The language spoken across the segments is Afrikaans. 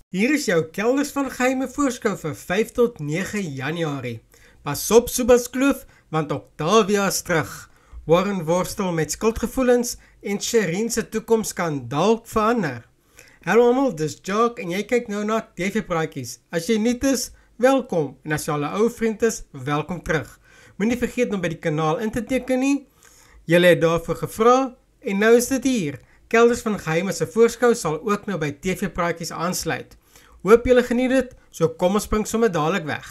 Hier is jou kelders van geheime voorskou vir 5 tot 9 Januarie. Pas op Subatskloof, want Octavia is terug. Warren worstel met skuldgevoelens en Shireen se toekoms kan dalk verander. Hallo almal, dis Jacques en jy kyk nou na TV praatjies. As jy nuut is, welkom. En as jy al 'n ou vriend is, welkom terug. Moenie vergeet om by die kanaal in te teken nie. Julle het daarvoor gevra en nou is dit hier. Kelders van geheime se voorskou sal ook nou by TV praatjies aansluit. Hoop julle geniet dit, so kom ons spring sommer dadelik weg.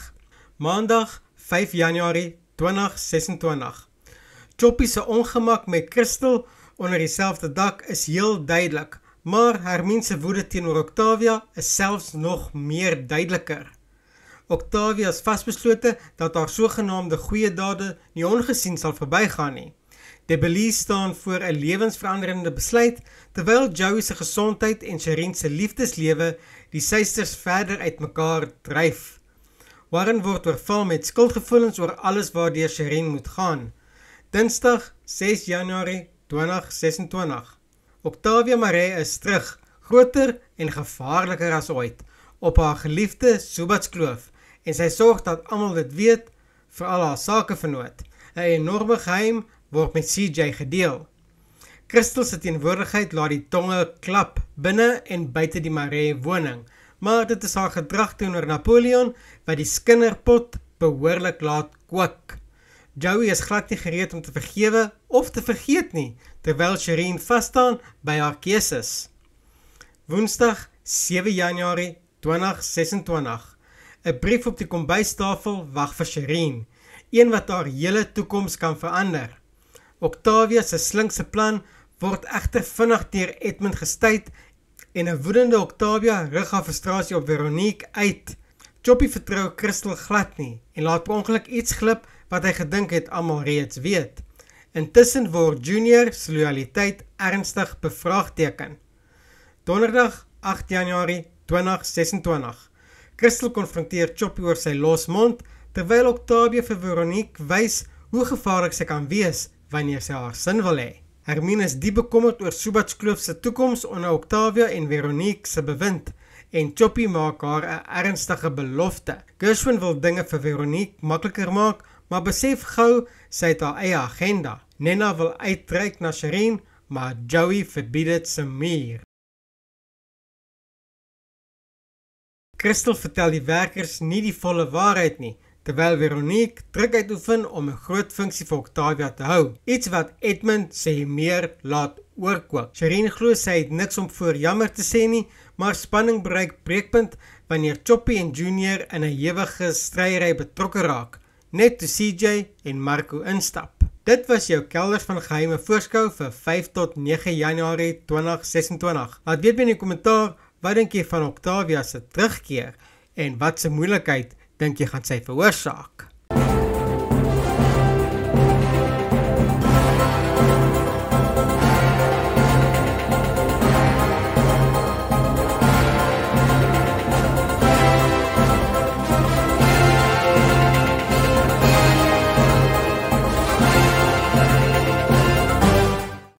Maandag 5 Januarie 2026. Choppy se ongemak met Crystal onder dieselfde dak is heel duidelik, maar Hermine se woede teenoor Octavia is selfs nog meer duideliker. Octavia is vasbeslote dat haar sogenaamde goeie dade nie ongesien sal verbygaan nie. Debelie staan voor 'n lewensveranderende besluit, terwyl Joey se gesondheid en Shireen se liefdeslewe die susters verder uitmekaar dryf. Warren word oorval met skuldgevoelens oor alles waardeur Shireen moet gaan. Dinsdag 6 Januarie 2026. Octavia Maree is terug, groter en gevaarliker as ooit, op haar geliefde Subatskloof, en sy sorg dat almal dit weet, veral haar sakevernoot. 'n enorme geheim word met CJ gedeel. Crystal se teenwoordigheid laat die tonge klap binne en buite die Maree woning, maar dit is haar gedrag teenoor Napoleon wat die skinderpot behoorlik laat kook. Joey is glad nie gereed om te vergewe of te vergeet nie, terwyl Shireen vasstaan by haar keuses. Woensdag 7 Januarie 2026. 'n brief op die kombuistafel wag vir Shireen, een wat haar hele toekoms kan verander. Octavia se slinkse plan word egter vinnig deur Edmund gestuit en 'n woedende Octavia rig haar frustrasie op Veronique uit. Choppy vertrou Crystal glad nie en laat per ongeluk iets glip wat hy gedink het almal reeds weet. Intussen word Junior se loyaliteit ernstig bevraagteken. Donderdag 8 Januarie 2026. Crystal konfronteer Choppy oor sy losmond, terwyl Octavia vir Veronique wys hoe gevaarlik sy kan wees wanneer sy haar sin wil hê. Hermine is diep bekommerd oor Subatskloof se toekoms onder Octavia en Veronique se bewind, en Choppy maak haar 'n ernstige belofte. Gershwin wil dinge vir Veronique makliker maak, maar besef gou sy het haar eie agenda. Nena wil uitreik na Shireen, maar Joey verbied dit se muur. Crystal vertel die werkers nie die volle waarheid nie, terwyl Veronique druk uitoefen om 'n groot funksie vir Octavia te hou, iets wat Edmund sê meer laat oorkook. Shireen glo sy het niks om voor jammer te sê nie, maar spanning bereik breekpunt wanneer Choppy en Junior in 'n ewige stryery betrokke raak, net toe CJ en Marco instap. Dit was jou kelders van geheime voorskou vir 5 tot 9 Januarie 2026. Laat weet by in die kommentaar, wat dink jy van Octavia se terugkeer en wat se moeilikheid dink jy gaan sy veroorsaak?